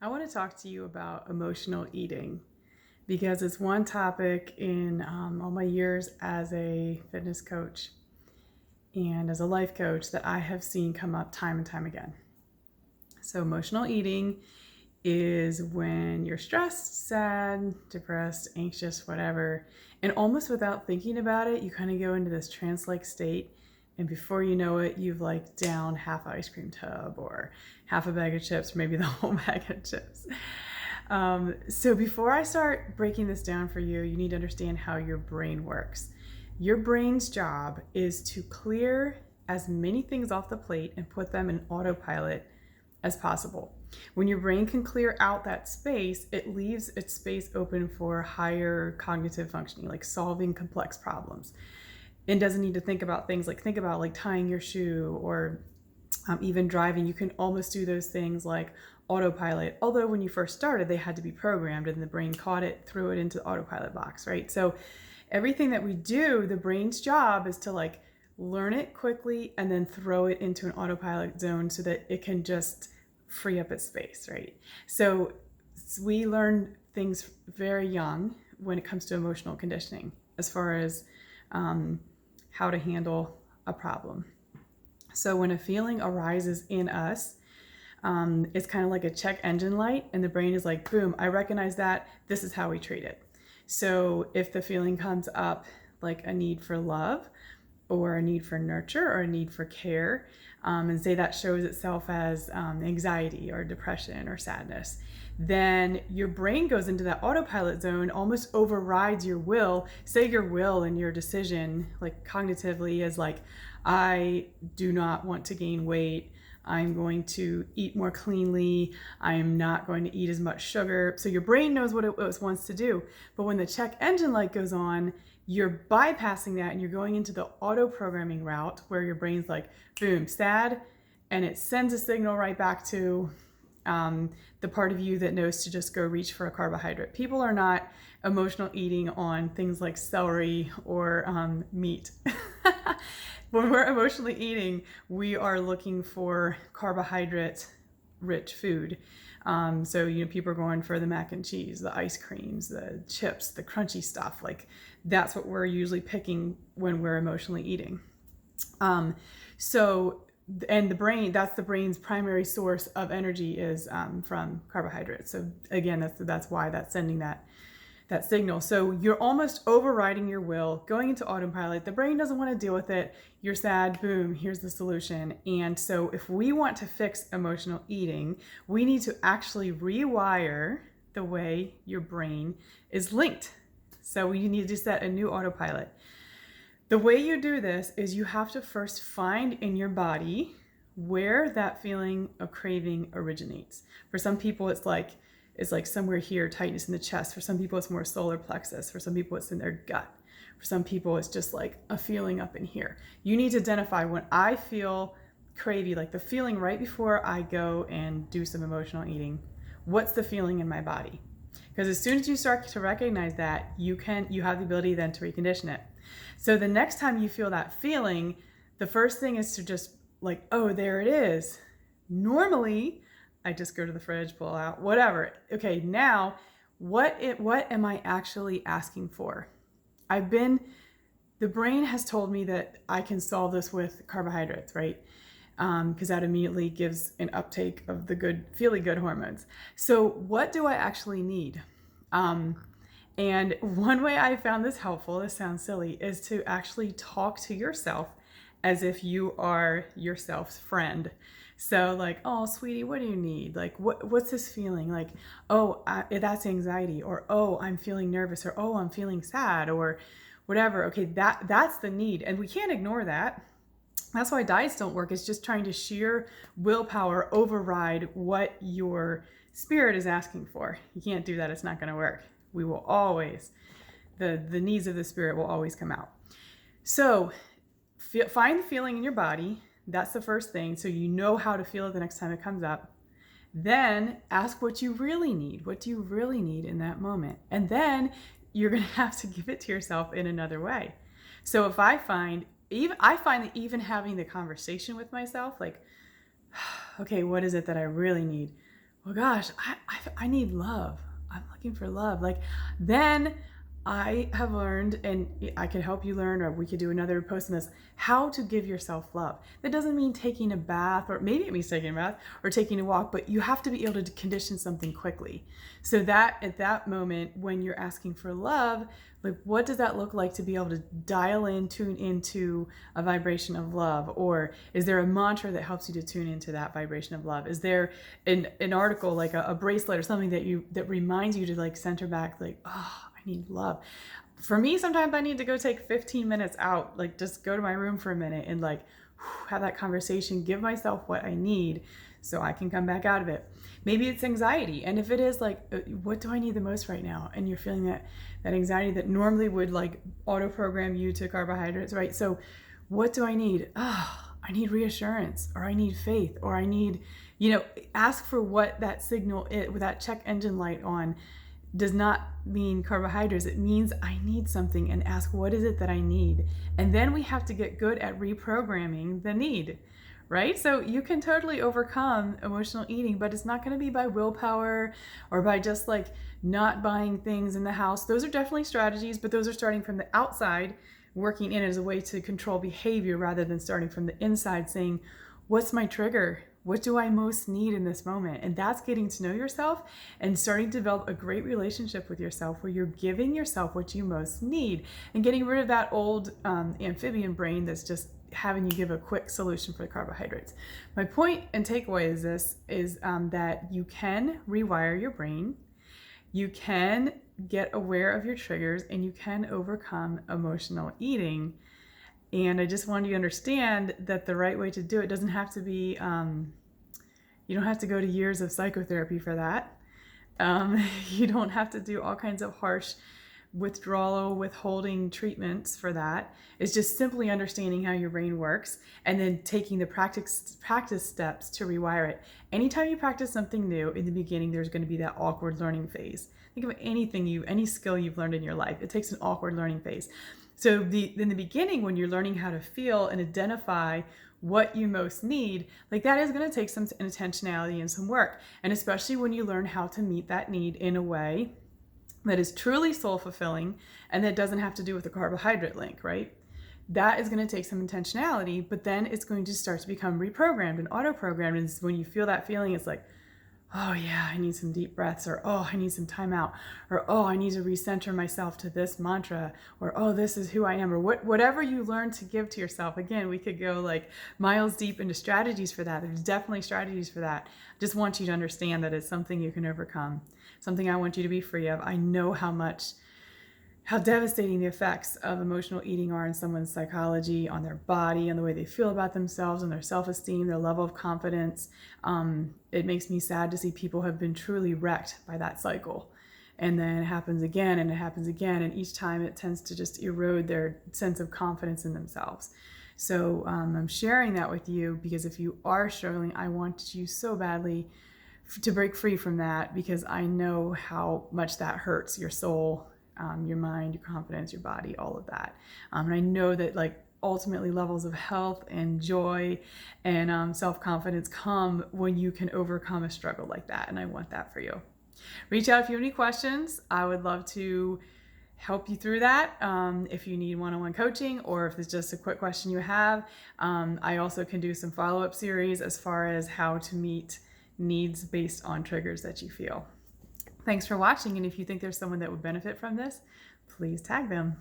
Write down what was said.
I want to talk to you about emotional eating because it's one topic in all my years as a fitness coach and as a life coach that I have seen come up time and time again. So, emotional eating is when you're stressed, sad, depressed, anxious, whatever, and almost without thinking about it, you kind of go into this trance-like state. And before you know it, you've like downed half an ice cream tub or half a bag of chips, or maybe the whole bag of chips. So before I start breaking this down for you, you need to understand how your brain works. Your brain's job is to clear as many things off the plate and put them in autopilot as possible. When your brain can clear out that space, it leaves its space open for higher cognitive functioning, like solving complex problems. And doesn't need to think about things like tying your shoe or even driving. You can almost do those things like autopilot. Although when you first started, they had to be programmed and the brain caught it, threw it into the autopilot box, right? So everything that we do, the brain's job is to like learn it quickly and then throw it into an autopilot zone so that it can just free up its space, right? So we learn things very young when it comes to emotional conditioning as far as how to handle a problem. So when a feeling arises in us, it's kind of like a check engine light, and the brain is like, boom, I recognize that. This is how we treat it. So if the feeling comes up like a need for love or a need for nurture or a need for care, and say that shows itself as anxiety or depression or sadness, then your brain goes into that autopilot zone, almost overrides your will. Say your will and your decision, like cognitively, is like, I do not want to gain weight. I'm going to eat more cleanly. I'm not going to eat as much sugar. So your brain knows what it wants to do. But when the check engine light goes on, you're bypassing that and you're going into the auto programming route where your brain's like, boom, sad. And it sends a signal right back to the part of you that knows to just go reach for a carbohydrate. People are not emotional eating on things like celery or meat. When we're emotionally eating, we are looking for carbohydrate-rich food. So, people are going for the mac and cheese, the ice creams, the chips, the crunchy stuff. Like, that's what we're usually picking when we're emotionally eating. And the brain, that's the brain's primary source of energy is from carbohydrates. So again, that's why that's sending that signal. So you're almost overriding your will, going into autopilot. The brain doesn't want to deal with it. You're sad, boom, here's the solution. And so if we want to fix emotional eating, we need to actually rewire the way your brain is linked. So we need to set a new autopilot. The way you do this is you have to first find in your body where that feeling of craving originates. For some people, it's like somewhere here, tightness in the chest. For some people, it's more solar plexus. For some people, it's in their gut. For some people, it's just like a feeling up in here. You need to identify when I feel craving, like the feeling right before I go and do some emotional eating. What's the feeling in my body? Because as soon as you start to recognize that, you have the ability then to recondition it. So the next time you feel that feeling, the first thing is to just like, oh, there it is. Normally, I just go to the fridge, pull out, whatever. Okay, now, what am I actually asking for? The brain has told me that I can solve this with carbohydrates, right? Because that immediately gives an uptake of the good, feeling good hormones. So what do I actually need? And one way I found this helpful, this sounds silly, is to actually talk to yourself as if you are yourself's friend. So like, oh, sweetie, what do you need? Like, what's this feeling? Like, oh, that's anxiety, or oh, I'm feeling nervous, or oh, I'm feeling sad, or whatever. Okay, that's the need. And we can't ignore that. That's why diets don't work. It's just trying to sheer willpower override what your spirit is asking for. You can't do that. It's not going to work. We will always, the needs of the spirit will always come out. So find the feeling in your body. That's the first thing. So you know how to feel it the next time it comes up. Then ask what you really need. What do you really need in that moment? And then you're going to have to give it to yourself in another way. So if I find that even having the conversation with myself, like, okay, what is it that I really need? well, gosh, I need love. I'm looking for love. Like, then I have learned, and I could help you learn, or we could do another post on this, how to give yourself love. That doesn't mean taking a bath, or maybe it means taking a bath or taking a walk, but you have to be able to condition something quickly. So that at that moment, when you're asking for love, like, what does that look like to be able to dial in, tune into a vibration of love? Or is there a mantra that helps you to tune into that vibration of love? Is there an article, like a bracelet or something that reminds you to like center back, like, oh, I need love. For me, sometimes I need to go take 15 minutes out, like just go to my room for a minute and like have that conversation, give myself what I need so I can come back out of it. Maybe it's anxiety. And if it is like, what do I need the most right now? And you're feeling that anxiety that normally would like auto program you to carbohydrates, right? So what do I need? I need reassurance, or I need faith, or I need, ask for what that signal is with that check engine light on. Does not mean carbohydrates. It means I need something, and ask, what is it that I need? And then we have to get good at reprogramming the need, right? So you can totally overcome emotional eating, but it's not going to be by willpower or by just like not buying things in the house. Those are definitely strategies, but those are starting from the outside, working in as a way to control behavior rather than starting from the inside, saying, what's my trigger? What do I most need in this moment? And that's getting to know yourself and starting to develop a great relationship with yourself, where you're giving yourself what you most need and getting rid of that old amphibian brain that's just having you give a quick solution for the carbohydrates. My point and takeaway is that you can rewire your brain, you can get aware of your triggers, and you can overcome emotional eating. And I just want you to understand that the right way to do it doesn't have to be, you don't have to go to years of psychotherapy for that. You don't have to do all kinds of harsh withdrawal, withholding treatments for that. It's just simply understanding how your brain works and then taking the practice steps to rewire it. Anytime you practice something new, in the beginning, there's going to be that awkward learning phase. Think of any skill you've learned in your life. It takes an awkward learning phase. So in the beginning, when you're learning how to feel and identify what you most need, like that is going to take some intentionality and some work. And especially when you learn how to meet that need in a way that is truly soul fulfilling and that doesn't have to do with the carbohydrate link, right? That is going to take some intentionality, but then it's going to start to become reprogrammed and auto-programmed. And when you feel that feeling, it's like, oh yeah, I need some deep breaths, or oh, I need some time out, or oh, I need to recenter myself to this mantra, or oh, this is who I am, or whatever you learn to give to yourself. Again, we could go like miles deep into strategies for that. There's definitely strategies for that. Just want you to understand that it's something you can overcome, something I want you to be free of. I know how devastating the effects of emotional eating are in someone's psychology, on their body, on the way they feel about themselves, on their self-esteem, their level of confidence. It makes me sad to see people have been truly wrecked by that cycle. And then it happens again, and it happens again, and each time it tends to just erode their sense of confidence in themselves. So I'm sharing that with you because if you are struggling, I want you so badly to break free from that, because I know how much that hurts your soul, your mind, your confidence, your body, all of that. And I know that like ultimately levels of health and joy and self-confidence come when you can overcome a struggle like that. And I want that for you. Reach out if you have any questions. I would love to help you through that. If you need one-on-one coaching, or if it's just a quick question you have, I also can do some follow-up series as far as how to meet needs based on triggers that you feel. Thanks for watching, and if you think there's someone that would benefit from this, please tag them.